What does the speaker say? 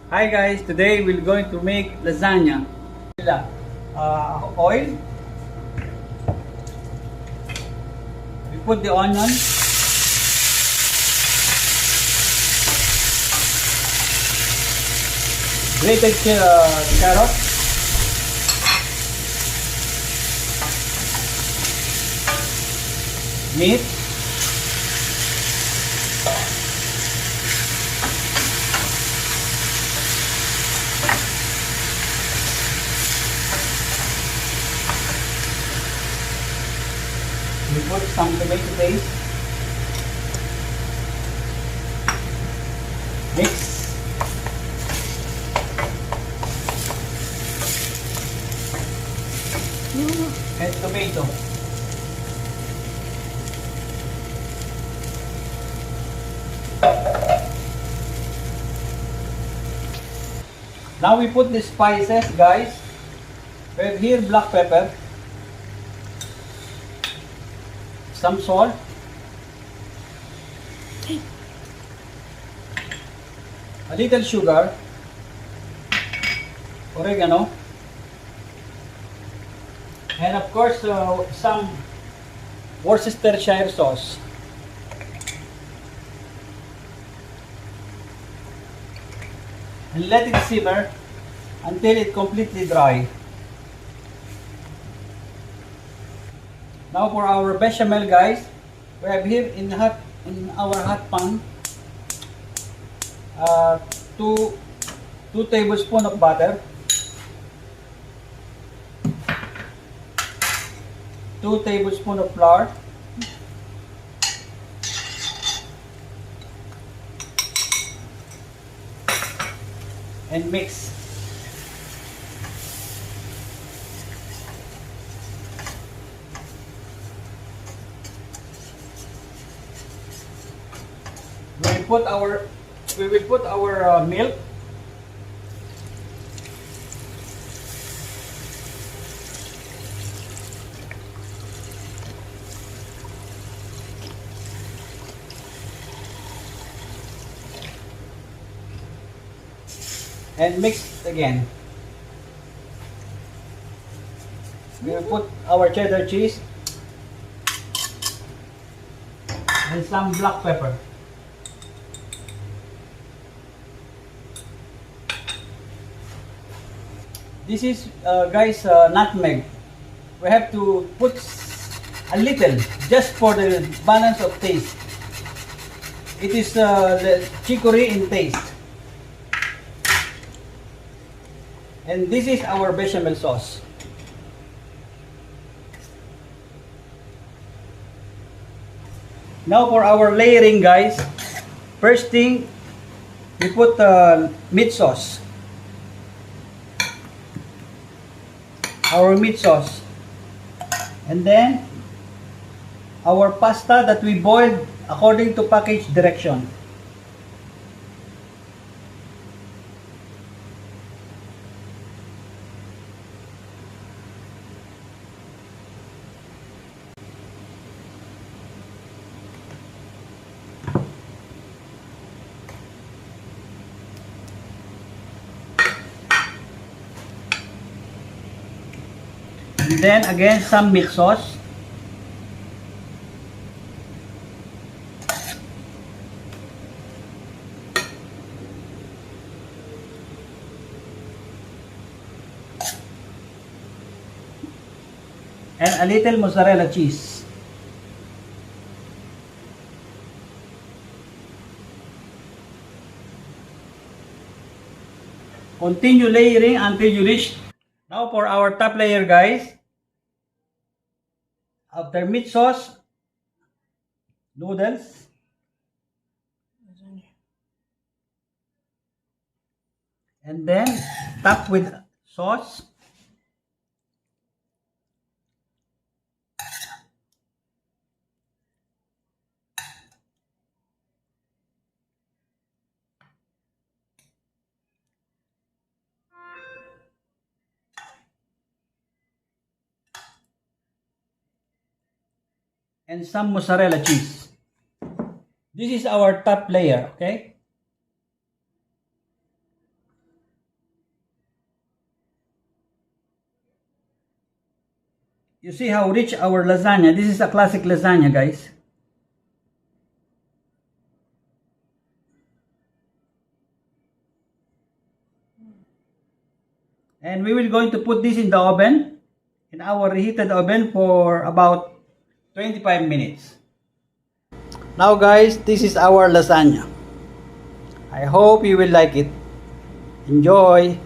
Hi guys, today we're going to make lasagna. Oil. We put the onion. Grated carrot. Meat. We put some tomato paste. Mix. And tomato. Now we put the spices, guys. We have here black pepper, some salt, a little sugar, oregano, and of course some Worcestershire sauce. And let it simmer until it completely dry. Now for our bechamel, guys, we have here in our hot pan two tablespoons of butter, 2 tablespoons of flour, and mix. We will put our milk. And mix it again. We will put our cheddar cheese and some black pepper. This is guys, nutmeg. We have to put a little just for the balance of taste. It is the chicory in taste. And this is our bechamel sauce. Now for our layering, guys. First thing, we put meat sauce. Our meat sauce. And then our pasta that we boiled according to package direction. And then again some milk sauce. And a little mozzarella cheese. Continue layering until you reach. Now for our top layer, guys. After meat sauce, noodles, and then top with sauce. And some mozzarella cheese. This is our top layer, okay? You see how rich our lasagna. This is a classic lasagna, guys. And we will going to put this in the oven, in our reheated oven, for about 25 minutes. Now guys, this is our lasagna. I hope you will like it. Enjoy!